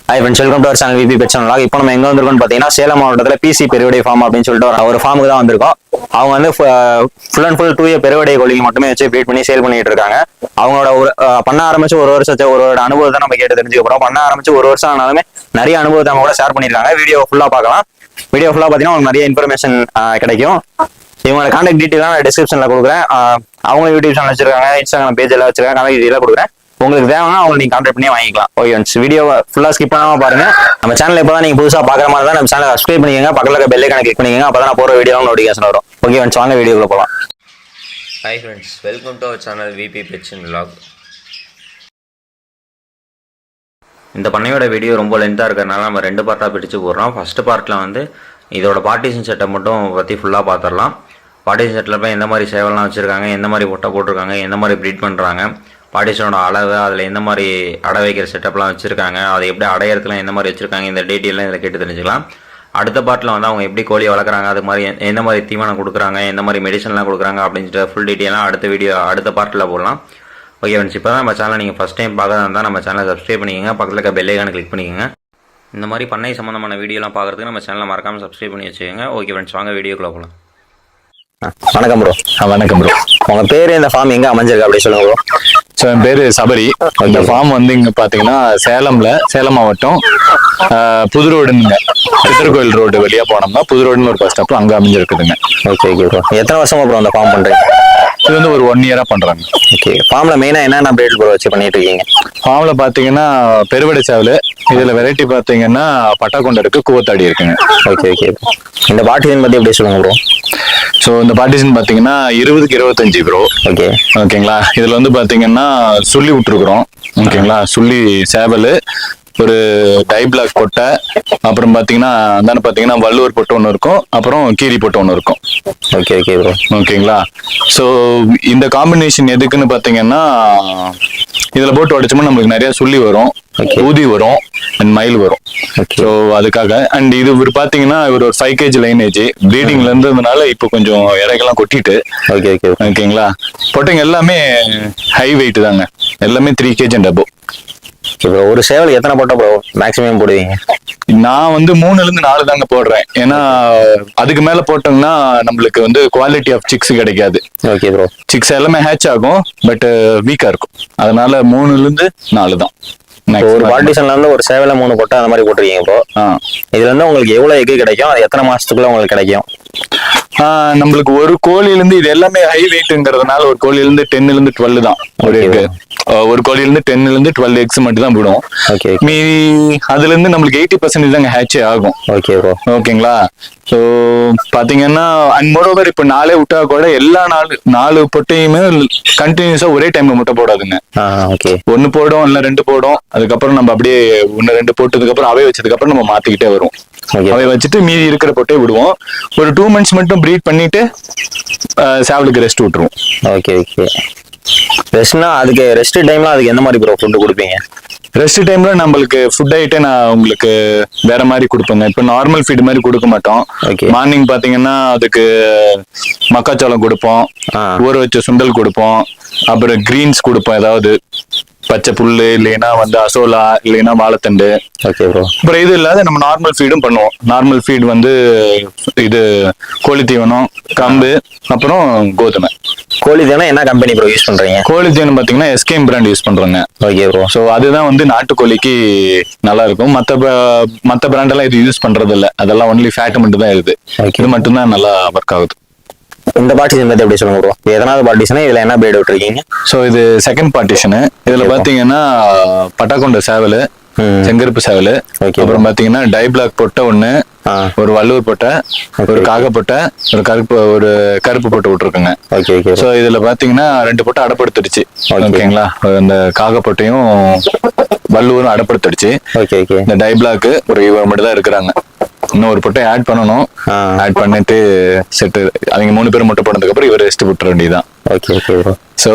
Hi friends, welcome to our channel VP pet channel. இப்போ நம்ம எங்க வந்திருக்கோம்னு பார்த்தீங்கன்னா சேலம் மாவட்டத்தில் பிசி பெருவடை ஃபார்ம் அப்படின்னு சொல்லிட்டு ஒரு ஃபார்முக்கு தான் வந்திருக்கோம். அவங்க வந்து ஃபுல் அண்ட் ஃபுல் 2 இயர் பெருவடை கோழிகள் மட்டுமே வச்சு ப்ரீட் பண்ணி சேல் பண்ணிட்டு இருக்காங்க. அவங்களோட பண்ண ஆரம்பிச்சு ஒரு வருஷம் ஒரு அனுபவத்தை நம்ம கேட்டு தெரிஞ்சுக்க போறோம். பண்ண ஆரம்பிச்சு ஒரு வருஷம் ஆனாலுமே நிறைய அனுபவத்தை அவங்க கூட ஷேர் பண்ணியிருக்காங்க. வீடியோ ஃபுல்லா பார்க்கலாம். வீடியோ ஃபுல்லா பார்த்தீங்கன்னா உங்களுக்கு நிறைய இன்ஃபர்மேஷன் கிடைக்கும். இவங்களோட கான்டாக்ட் டீட்டெயில் நான் டிஸ்கிரிப்ஷன்ல கொடுக்குறேன். அவங்க யூடியூப் சேனல் வச்சிருக்காங்க, இன்ஸ்டாகிராம் பேஜ் எல்லாம் வச்சிருக்காங்க. கான்டாக்ட் டீட்டெயில் கொடுக்குறேன். உங்களுக்கு தேவைன்னா அவங்க நீங்க கான்டாக்ட் பண்ணி வாங்கிக்கலாம். ஓகே, வீடியோ ஃபுல்லா ஸ்கிப் பண்ணாம பாருங்க. நம்ம சேனல் இப்பதான் நீங்க புதுசா பாக்குற மாதிரி தான் நம்ம சேனல் சப்ஸ்கிரைப் பண்ணிக்கங்க, பக்கத்துல இருக்க பெல் ஐகானை கிளிக் பண்ணிக்கங்க. அப்பதான் நான் போற வீடியோ நோட்டிஃபிகேஷன் வரும். ஓகே ஃப்ரெண்ட்ஸ், வாங்க வீடியோக்குள்ள போலாம். Hi friends, welcome to our channel VP pets and vlog. இந்த பண்ணையோட வீடியோ ரொம்ப லென்த்தாக இருக்கிறதுனால நம்ம 2 பார்ட்டாக பிரித்து போடுறோம். ஃபஸ்ட்டு பார்ட்டில் வந்து இதோட பார்ட்டிஷன் செட்டை மட்டும் பற்றி ஃபுல்லாக பார்த்துடலாம். பார்ட்டிஷன் செட்டில் போய் எந்த மாதிரி சேவல்லாம் வச்சுருக்காங்க, எந்த மாதிரி பொட்டை போட்டிருக்காங்க, எந்த மாதிரி ப்ரீட் பண்ணுறாங்க, பார்ட்டிஷனோட அளவு, அதில் எந்த மாதிரி அடை வைக்கிற செட்டப்லாம் வச்சுருக்காங்க, அதை எப்படி அடையிறதுலாம் எந்த மாதிரி வச்சுருக்காங்க, இந்த டீட்டெயிலாம் இதில் கேட்டு தெரிஞ்சுக்கலாம். அடுத்த பார்ட்டில் வந்து அவங்க எப்படி கோழியை வளர்க்குறாங்க, அது மாதிரி எந்த மாதிரி தீவனம் கொடுக்குறாங்க, எந்த மாதிரி மெடிசன்லாம் கொடுக்குறாங்க அப்படின்ற ஃபுல் டீட்டெயிலாம் அடுத்த பார்ட்டில் போடலாம். ஓகே ஃப்ரெண்ட்ஸ், இப்போ தான் நம்ம சேனலை நீங்கள் ஃபஸ்ட் டைம் பார்க்கறதா இருந்தால் நம்ம சேனலை சப்ஸ்கிரைப் பண்ணிக்கோங்க, பக்கத்தில் இருக்க பெல் ஐகானை கிளிக் பண்ணிக்கோங்க. இந்த மாதிரி பண்ணை சம்மந்தமான வீடியோலாம் பார்க்குறதுக்கு நம்ம சேனலை மறக்காமல் சப்ஸ்கிரைப் பண்ணி வச்சுக்கோங்க. ஓகே ஃப்ரெண்ட்ஸ், வாங்க வீடியோக்குள்ளே போகலாம். வணக்கம் ப்ரோ. வணக்கம் ப்ரோ. உங்க பேரு, இந்த ஃபார்ம் எங்க அமைஞ்சிருக்கு அப்படி சொல்லுங்க ப்ரோ. ஸோ என் பேர் சபரி. இந்த ஃபார்ம் வந்து இங்கே பார்த்தீங்கன்னா சேலம் மாவட்டம் புதுரோடுங்க, திருக்கோயில் ரோடு வழியா போனோம்னா புதுரோடுன்னு ஒரு பஸ் ஸ்டாப் அங்கே அமைஞ்சிருக்குதுங்க. Okay okay bro. எத்தனை வருஷமா ப்ரோ அந்த ஃபார்ம் பண்றீங்க? இது வந்து ஒரு 1 இயரா பண்றாங்க. ஓகே, ஃபார்ம்ல மெயினா என்னென்ன பிரீட் ப்ரோ வச்சு பண்ணிட்டு இருக்கீங்க? ஃபார்ம்ல பார்த்தீங்கன்னா பெருவடை சேவல், இதுல வெரைட்டி பார்த்தீங்கன்னா பட்டாக்கொண்டை இருக்கு, கூவத்தாடி இருக்குங்க. Okay okay. இந்த பார்ட்டிஷன் பத்தி எப்படி சொல்லுங்க ப்ரோ. ஸோ இந்த பார்ட்டிஷன் பார்த்தீங்கன்னா 20க்கு 25 ப்ரோ. ஓகே ஓகேங்களா. இதுல வந்து பார்த்தீங்கன்னா சுள்ளி விட்டுருக்குறோம். ஓகேங்களா. சுள்ளி சேவல், ஒரு டை பிளாக் பொட்டை, அப்புறம் பார்த்தீங்கன்னா அந்தாண்ட பார்த்தீங்கன்னா வள்ளுவர் பொட்டை ஒன்று இருக்கும், அப்புறம் கீரி பொட்டை ஒன்று இருக்கும். Okay okay bro. ஓகேங்களா. ஸோ இந்த காம்பினேஷன் எதுக்குன்னு பார்த்தீங்கன்னா இதில் போட்டு உடைச்சோம்னா நம்மளுக்கு நிறைய சுள்ளி வரும், ஊதி வரும் அண்ட் மயில் வரும். ஸோ அதுக்காக. அண்ட் இது இவர் பார்த்தீங்கன்னா இவர் ஒரு 5 kg லைனேஜ் ப்ரீடிங்ல இருந்ததுனால இப்போ கொஞ்சம் இறக்கெல்லாம் கொட்டிட்டு. ஓகே ஓகே ஓகேங்களா. பொட்டைங்க எல்லாமே ஹை வெயிட் தாங்க, எல்லாமே 3 kg அண்ட் அபோவ். ஒரு சேவலுக்கு எத்தனை பொட்டை ப்ரோ மேக்ஸிமம் போடுவீங்க? நான் வந்து 3ல இருந்து 4 தாங்க போடுறேன். ஏன்னா அதுக்கு மேல போட்டோம்னா நம்மளுக்கு வந்து குவாலிட்டி ஆஃப் சிக்ஸ் கிடைக்காது. Okay bro. சிக்ஸ் எல்லாமே ஹேட்ச் ஆகும், பட் வீக்கா இருக்கும். அதனால 3ல இருந்து 4 தான். ஒரு பார்ட்டிஷன்ல இருந்து ஒரு சேவல 3 பொட்டை அந்த மாதிரி போட்டுருக்கீங்க ப்ரோ. இதுல இருந்து உங்களுக்கு எவ்வளவு எக்கு கிடைக்கும், அது எத்தனை மாசத்துக்குள்ள உங்களுக்கு கிடைக்கும்? நம்மளுக்கு ஒரு கோழில இருந்து, இது எல்லாமே ஹை வெயிட்ங்கிறதுனால ஒரு கோழில இருந்து 10ல இருந்து 12 தான் ஒரு எக்கு. ஒரு கோழில இருந்து 10ல இருந்து 12 எக்ஸ் மட்டும் தான் விடும். மீதி அதுல இருந்து நம்மளுக்கு 80% தாங்க ஹேட்சே ஆகும். Okay bro. ஓகேங்களா. ஸோ பாத்தீங்கன்னா அண்ட் மோரோவர் இப்போ 4 விட்டா கூட எல்லா 4 பொட்டையுமே கண்டினியூஸா ஒரே டைம்ல முட்டை போடாதுங்க. ஓகே. 1 போடும் இல்ல 2 போடும். அதுக்கப்புறம் நம்ம அப்படியே 1 2 போட்டதுக்கு அப்புறம் அவை வச்சதுக்கு அப்புறம் நம்ம மாத்திக்கிட்டே வரும். அவை வச்சுட்டு மீதி இருக்கிற பொட்டையை விடுவோம். ஒரு 2 months மட்டும் ப்ரீட் பண்ணிட்டு சேவலுக்கு ரெஸ்ட் விட்டுருவோம். Okay okay. ரெஸ்ட்னா அதுக்கு ரெஸ்ட் டைம்ல அதுக்கு எந்த மாதிரி ப்ரோ ஃபுட் கொடுப்பீங்க? ரெஸ்ட் டைம்ல நம்மளுக்கு ஃபுட் ஐட்டே நான் உங்களுக்கு வேற மாதிரி கொடுப்பேங்க. இப்போ நார்மல் ஃபீட் மாதிரி கொடுக்க மாட்டோம். மார்னிங் பாத்தீங்கன்னா அதுக்கு மக்காச்சோளம் கொடுப்போம், ஊற வச்ச சுண்டல் கொடுப்போம், அப்புறம் கிரீன்ஸ் கொடுப்போம், ஏதாவது பச்சை புல்லு இல்லைன்னா வந்து அசோலா இல்லைன்னா வாழைத்தண்டு. Okay bro. அப்புறம் இது இல்லாத நம்ம நார்மல் ஃபீடும் பண்ணுவோம். நார்மல் ஃபீட் வந்து இது கோழி தீவனம், கம்பு, அப்புறம் கோதுமை. கோழி தீவனம் என்ன கம்பெனி ப்ரோ யூஸ் பண்றீங்க? கோழி தீவனம் பாத்தீங்கன்னா எஸ்கேம் பிராண்ட் யூஸ் பண்றோங்க. Okay bro. ஸோ அதுதான் வந்து நாட்டுக்கோழிக்கு நல்லா இருக்கும். மற்ற பிராண்ட் எல்லாம் இது யூஸ் பண்றது இல்லை. அதெல்லாம் ஒன்லி ஃபேட் மட்டும் தான் இருக்குது. இது மட்டும் தான் நல்லா ஒர்க் ஆகுது. இந்த பார்ட்டிஷன் பத்தி எப்படி சொல்லுங்க ப்ரோ. எதனாவது பார்ட்டிஷன், இதுல என்ன பிரீட் விட்டுருக்கீங்க? ஸோ இது செகண்ட் பார்ட்டிஷனு. இதுல பாத்தீங்கன்னா பட்டாக்கொண்டை சேவல், செங்கருப்பு சேவல், அப்புறம் பாத்தீங்கன்னா டை பிளாக் பொட்டை 1, ஒரு வள்ளுவர் பொட்டை, ஒரு காக பொட்டை, ஒரு கருப்பு பொட்டை விட்டுருக்குங்க. ஸோ இதுல பாத்தீங்கன்னா 2 பொட்டை அடப்படுத்துடுச்சு. ஓகேங்களா. அந்த காக பொட்டையும் வள்ளுவரும் அடப்படுத்துடுச்சு. இந்த டை பிளாக் ஒரு இவர் மட்டும் தான் இருக்கிறாங்க. இன்னும் ஒரு பொட்டை ஆட் பண்ணணும். ஆட் பண்ணிட்டு செட்டு அவங்க 3 பேரும் முட்டை போனதுக்கு அப்புறம் இவர் ரெஸ்ட் விட்டுற வேண்டியதான். ஸோ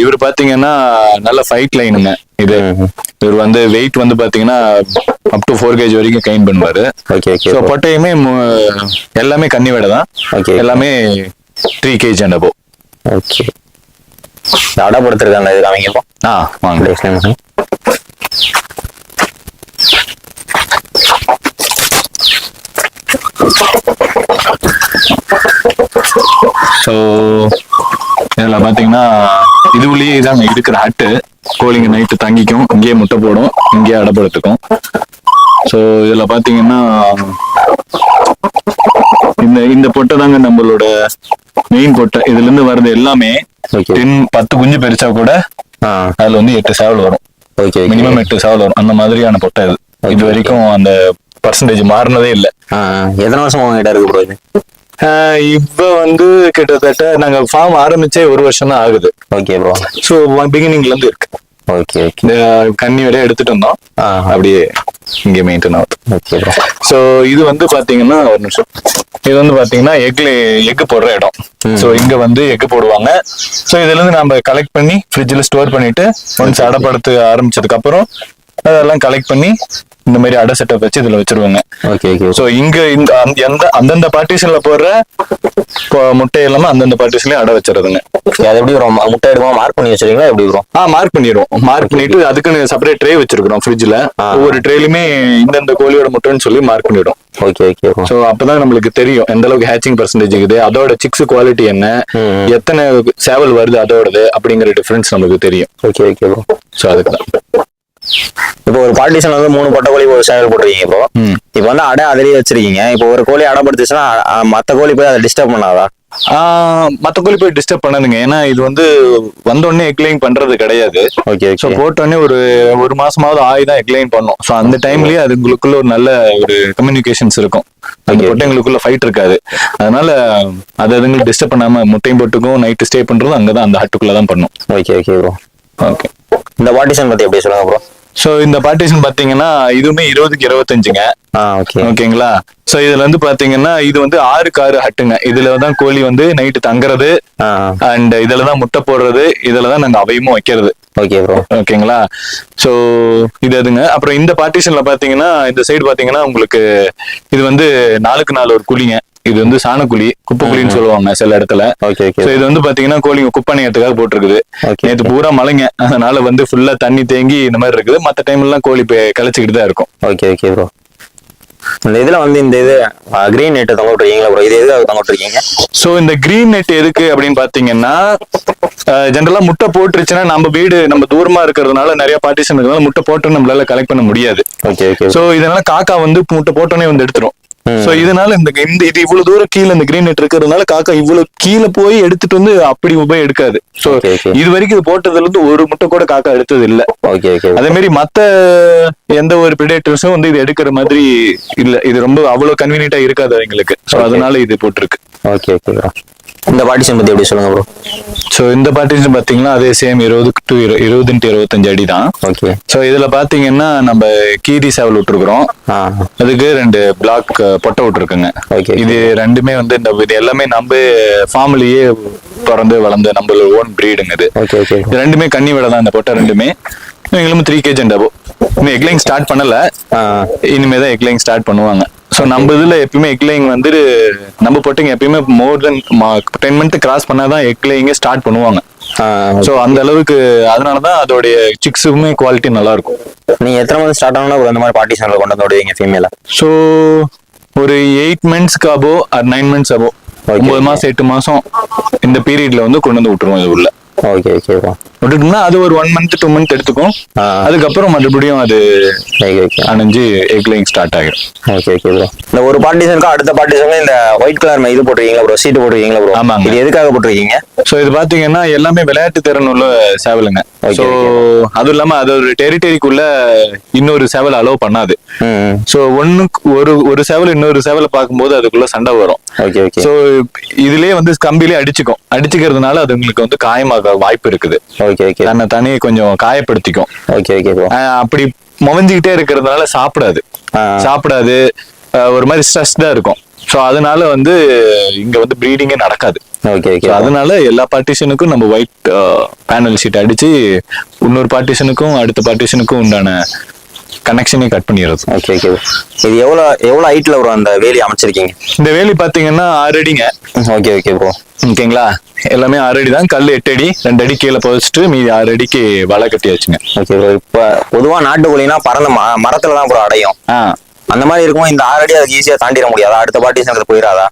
இவர் பாத்தீங்கன்னா நல்ல ஃபைட் லைனுங்க. இவர் வந்து வெயிட் வந்து பாத்தீங்கன்னா அப் டு 4 kg வரைக்கும் கெயின் பண்ணுவாரு. ஸோ பொட்டையுமே எல்லாமே கன்னி வேடை தான். எல்லாமே 3 kg அண்ட் அபோவ். ஓகே. அடப்படுத்திருக்காங்க இது காமிங்க. வாங்க. ஸோ இதுல பாத்தீங்கன்னா இதுவுலயே இதாங்க இருக்கிற ஹட்டு. கோழிங்க நைட்டு தங்கிக்கும், இங்கேயே முட்டை போடும், இங்கேயே அடைப்படுத்துக்கும். ஸோ இதுல பாத்தீங்கன்னா இந்த பொட்டை தாங்க நம்மளோட மெயின் பொட்டை. இதுல இருந்து வர்றது எல்லாமே 10 குஞ்சு பெருசா கூட அதுல வந்து 8 சேவல் வரும். மினிமம் 8 சேவல் வரும். அந்த மாதிரியான பொட்டை இது. இது வரைக்கும் அந்த பர்சன்டேஜ் மாறினதே இல்லை. எத்தனை வருஷம் உங்ககிட்ட இருக்கு ப்ரோ இது? இப்ப வந்து கிட்டத்தட்ட நாங்க ஃபார்ம் ஆரம்பிச்சே 1 வருஷம் தான் ஆகுது. Okay bro. ஸோ பிகினிங்ல இருந்து இருக்கு. Okay okay. இந்த கன்னி வரைய எடுத்துட்டு வந்தோம், அப்படியே இங்க மெயின்டைன் ஆகுது. Okay bro. ஸோ இது வந்து பாத்தீங்கன்னா ஒரு நிமிஷம், இது வந்து பாத்தீங்கன்னா எக் போடுற இடம். ஸோ இங்க வந்து எக் போடுவாங்க. ஸோ இதுல இருந்து நம்ம கலெக்ட் பண்ணி ஃப்ரிட்ஜில் ஸ்டோர் பண்ணிட்டு ஒன்ஸ் அடைப்படுத்த ஆரம்பிச்சதுக்கு அப்புறம் அதெல்லாம் கலெக்ட் பண்ணி இந்த மாதிரி அடை செட்டப் வச்சு இதுல வச்சிருவாங்க. Okay okay. ஸோ இங்க அந்தந்த பார்ட்டிஷன்ல போடுற முட்டை எல்லாமே அந்தந்த பார்ட்டிஷன்லயே அடை வச்சிருதுங்க. அது எப்படி ப்ரோ? முட்டை எடுக்கும் மார்க் பண்ணி வச்சிருக்கீங்களா எப்படி ப்ரோ? மார்க் பண்ணிடுவோம். மார்க் பண்ணிட்டு அதுக்குன்னு செப்பரேட் ட்ரே வச்சிருக்கிறோம் ஃப்ரிட்ஜ்ல. ஒவ்வொரு ட்ரேலுமே இந்தந்த கோழியோட முட்டைன்னு சொல்லி மார்க் பண்ணிடும். Okay okay. ஸோ அப்பதான் நம்மளுக்கு தெரியும் எந்த அளவுக்கு ஹேச்சிங் பர்சன்டேஜ் இருக்குது, அதோட சிக்ஸ் குவாலிட்டி என்ன, எத்தனை சேவல் வருது அதோடது அப்படிங்கிற டிஃபரன்ஸ் நமக்கு தெரியும். Okay okay bro. ஸோ அதுக்கு தான் இப்போ ஒரு பார்ட்டிஷன் வந்து 3 பொட்டை கோழி ஒரு சேவல் போட்டிருக்கீங்க. இப்போ வந்து அடை அதிலேயே வச்சிருக்கீங்க. இப்போ ஒரு கோழி அடைப்படுத்துச்சுன்னா மற்ற கோழி போய் அதை டிஸ்டர்ப் பண்ணாதா? மற்ற கோழி போய் டிஸ்டர்ப் பண்ணாதுங்க. ஏன்னா இது வந்து வந்தோடனே எக்லைன் பண்றது கிடையாது. ஓகே. ஸோ போட்டோடனே ஒரு மாசமாவது ஆயுதான் எக்லைன் பண்ணும். ஸோ அந்த டைம்லயே அதுங்களுக்குள்ள ஒரு நல்ல ஒரு கம்யூனிகேஷன்ஸ் இருக்கும். அந்த பொட்டைங்களுக்குள்ள ஃபைட் இருக்காது. அதனால அதுங்களுக்கு டிஸ்டர்ப் பண்ணாம முட்டையும் போட்டுக்கும் நைட்டு ஸ்டே பண்றதும் அங்கதான் அந்த ஹட்டுக்குள்ளதான் பண்ணும். Okay okay bro. ஓகே. இந்த பார்ட்டிஷன் பத்தி எப்படி சொல்லுங்க ப்ரோ? ஸோ இந்த பார்ட்டிஷன் பாத்தீங்கன்னா இதுவுமே 20க்கு 25ங்க. ஓகேங்களா? ஸோ இதுல வந்து பாத்தீங்கன்னா இது வந்து 6க்கு 6 ஹட்டுங்க. இதுலதான் கோழி வந்து நைட்டு தங்குறது அண்ட் இதுலதான் முட்டை போடுறது, இதுலதான் நாங்க அவையும் வைக்கிறது. Okay bro. ஓகேங்களா? ஸோ இது அதுங்க. அப்புறம் இந்த பார்ட்டிஷன்ல பாத்தீங்கன்னா இந்த சைடு பாத்தீங்கன்னா உங்களுக்கு இது வந்து 4க்கு 4 ஒரு குழிங்க. இது வந்து சாணக்குழி, குப்பைக்குழின்னு சொல்லுவாங்க சில இடத்துல. ஸோ இது வந்து பாத்தீங்கன்னா கோழிங்க குப்பனையத்துக்காக போட்டிருக்குது. நேற்று பூரா மழைங்க, அதனால வந்து ஃபுல்லா தண்ணி தேங்கி இந்த மாதிரி இருக்குது. மற்ற டைம் எல்லாம் கோழி கழிச்சுக்கிட்டு தான் இருக்கும். Okay okay bro. இந்த இதுல வந்து இந்த இது கிரீன் நெட் தொங்க விட்டுருக்கீங்களா ப்ரோ? இது எதுக்காக தொங்க விட்டுருக்கீங்க? ஸோ இந்த கிரீன் நெட் எதுக்கு அப்படின்னு பாத்தீங்கன்னா ஜென்ரலா முட்டை போட்டுருச்சுன்னா நம்ம தூரமா இருக்கிறதுனால நிறைய பார்ட்டிஷன் இருக்கிறதுனால முட்டை போட்டு நம்மளால கலெக்ட் பண்ண முடியாது. Okay okay. ஸோ இதனால காக்கா வந்து முட்டை போட்டோன்னே வந்து எடுத்துரும். சோ இதனால இது இவ்வளவு தூரம் கீழே இந்த கிரீன் நெட் இருக்கிறதுனால காக்கா இவ்வளவு கீழே போய் எடுத்துட்டு வந்து அப்படி போய் எடுக்காது. சோ இது வரைக்கும் இது போட்டதுல இருந்து ஒரு முட்டை கூட காக்கா எடுத்தது இல்ல. அதே மாதிரி மத்த எந்த ஒரு பிரிடேட்டர்ஸும் வந்து இது எடுக்கிற மாதிரி இல்ல. இது ரொம்ப அவ்வளவு கன்வீனியன்ட்டா இருக்காது எங்களுக்கு. சோ அதனால இது போட்டிருக்கு. Okay okay. இந்த பார்ட்டிஷன் பத்தி எப்படி சொல்லுங்க ப்ரோ? சோ இந்த பார்ட்டிஷன் பாத்தீங்கன்னா அதே சேம் 20x25 அடி தான். ஓகே. சோ இதுல பாத்தீங்கன்னா நம்ம கீரி சேவல் விட்டுருக்குறோம். அதுக்கு 2 பிளாக் பொட்டை விட்டுருக்குங்க. இது ரெண்டுமே வந்து இது எல்லாமே நம்ம ஃபார்ம்லயே பிறந்து வளர்ந்த நம்மளோட ஓன் பிரீடுங்க. இது ரெண்டுமே கன்னி விட தான். இந்த பொட்டை ரெண்டுமே எங்களும் 3 kg அண்ட் அபோவ். இன்னும் எக்லைங் ஸ்டார்ட் பண்ணல, இனிமேதான் எக்லைங் ஸ்டார்ட் பண்ணுவாங்க. ஸோ நம்ம இதுல எப்பயுமே எக்லைங் வந்து நம்ம பொட்டைங்க எப்பயுமே மோர் தென் 10 months கிராஸ் பண்ணாதான் எக்லைங்க ஸ்டார்ட் பண்ணுவாங்க. ஸோ அந்த அளவுக்கு அதனாலதான் அதோடைய சிக்ஸுமே குவாலிட்டி நல்லா இருக்கும். நீங்க எத்தனை மந்த் ஸ்டார்ட் ஆனா அந்த மாதிரி பார்ட்டிஷன்ல கொண்டு வந்து விடுவீங்க ஃபீமேல? ஸோ ஒரு 8 months அபோ 9 months அபோ 9 மாசம் 8 மாசம் இந்த பீரியட்ல வந்து கொண்டு வந்து விட்டுருவோம் இது உள்ள. Okay okay. விட்டுட்டோம்னா அது ஒரு 1 month 2 month எடுத்துக்கும். அதுக்கப்புறம் மறுபடியும் அது அணைஞ்சு எக்லைங் ஸ்டார்ட் ஆகிடும். Okay okay bro. இந்த ஒரு பார்ட்டிஷனுக்கு அடுத்த பார்ட்டிஷனுக்கு இந்த ஒயிட் கலர் இது போட்டிருக்கீங்களா ப்ரோ? சீட்டு போட்டிருக்கீங்களா ப்ரோ? ஆமாங்க. இது எதுக்காக போட்டிருக்கீங்க? ஸோ இது பாத்தீங்கன்னா எல்லாமே விளையாட்டு திறன் உள்ள சேவலுங்க. ஸோ அதுவும் இல்லாம அது ஒரு டெரிட்டரிக்குள்ள இன்னொரு சேவல் அலோவ் பண்ணாது. ஸோ ஒரு சேவல் இன்னொரு சேவலை பார்க்கும்போது அதுக்குள்ள சண்டை வரும். ஸோ இதுலயே வந்து கம்பிலே அடிச்சுக்கிறதுனால அது உங்களுக்கு வந்து காயமாக வாய்ப்பு இருக்குது. தன்னை தனியே கொஞ்சம் காயப்படுத்திக்கும். அப்படி முவஞ்சிக்கிட்டே இருக்கிறதுனால சாப்பிடாது, ஒரு மாதிரி ஸ்ட்ரெஸ்டா இருக்கும். ஸோ அதனால வந்து இங்க வந்து ப்ரீடிங்கே நடக்காது. அதனால எல்லா பார்ட்டிஷனுக்கும் நம்ம ஒயிட் பேனல் ஷீட் அடிச்சு இன்னொரு பார்ட்டிஷனுக்கும் அடுத்த பார்ட்டிஷனுக்கும் உண்டான கனெக்ஷனே கட் பண்ணிடுறது. Okay okay. இது எவ்வளவு ஹைட்ல வரும் அந்த வேலி அமைச்சிருக்கீங்க? இந்த வேலி பாத்தீங்கன்னா 6 அடிங்க. Okay okay bro. ஓகேங்களா? எல்லாமே 6 அடி தான். கல் 8 அடி, 2 அடி கீழே பதிச்சுட்டு மீதி 6 அடிக்கு வலை கட்டியாச்சுங்க. Okay bro. இப்ப பொதுவா நாட்டுக்கோழினா பறந்த மரத்துல தான் ப்ரோ அடையும். அந்த மாதிரி இருக்கும்போது இந்த 6 அடி அதுக்கு ஈஸியா தாண்டிட முடியாதா? அடுத்த பார்ட்டிஷனுக்கு போயிடாதா?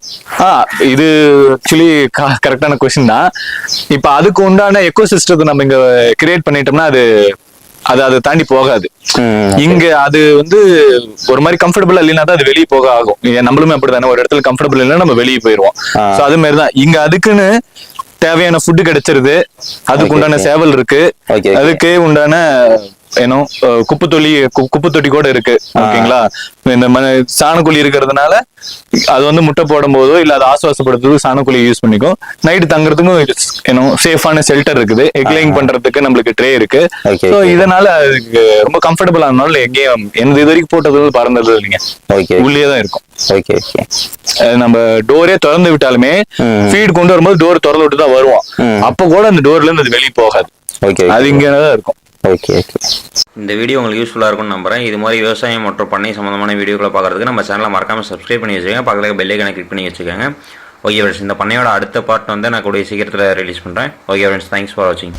இது ஆக்சுவலி கரெக்டான கொஸ்டின் தான். இப்ப அதுக்கு உண்டான எக்கோ சிஸ்டத்தை நம்ம இங்க கிரியேட் பண்ணிட்டோம்னா அதை தாண்டி போகாது. இங்க அது வந்து ஒரு மாதிரி கம்ஃபர்டபுளா இல்லைன்னா தான் அது வெளியே போக ஆகும். நம்மளுமே அப்படித்தானே, ஒரு இடத்துல கம்ஃபர்டபுள் இல்லைன்னா நம்ம வெளியே போயிடுவோம். சோ அது மாதிரிதான் இங்க அதுக்குன்னு தேவையான ஃபுட்டு கிடைச்சிருது, அதுக்கு உண்டான சேவல் இருக்கு, அதுக்கு உண்டான குப்பை தொட்டி கூட இருக்கு. ஓகேங்களா? இந்த சாணக்குழி இருக்கிறதுனால அது வந்து முட்டை போடும் போதோ இல்ல அது ஆசுவாசப்படுறதுக்கு சாணக்குழி யூஸ் பண்ணிக்கும். நைட்டு தங்குறதுக்கும் சேஃபான ஷெல்டர் இருக்குது, எக்லைங் பண்றதுக்கு நம்மளுக்கு ட்ரே இருக்கு. ஸோ இதனால அதுக்கு ரொம்ப கம்ஃபர்டபுள் ஆனாலும் எங்கேயும் எந்த இது வரைக்கும் போட்டது பறந்தது இல்லைங்க, உள்ளே தான் இருக்கும். நம்ம டோரே திறந்து விட்டாலுமே ஃபீட் கொண்டு வரும்போது டோர் திறந்து விட்டு தான் வருவோம். அப்ப கூட அந்த டோர்ல இருந்து அது வெளியே போகாது, அது இங்கதான் இருக்கும். இந்த வீடியோ உங்களுக்கு யூஸ்ஃபுல்லாக இருக்கும்னு நம்புறேன். இது மாதிரி விவசாயம் மற்றும் பண்ணை சம்மந்தமான வீடியோக்களை பார்க்குறதுக்கு நம்ம சேனலை மறக்காமல் சப்ஸ்கிரைப் பண்ணி வச்சுக்கோங்க, பக்கத்தில் பெல் ஐகானை கிளிக் பண்ணி வச்சுக்கோங்க. ஓகே ஃப்ரெண்ட்ஸ், இந்த பண்ணையோட அடுத்த பார்ட் வந்து நான் கூடிய சீக்கிரத்தில் ரிலீஸ் பண்ணுறேன். ஓகே ஃப்ரெண்ட்ஸ், தேங்க்ஸ் ஃபார் வாட்சிங்.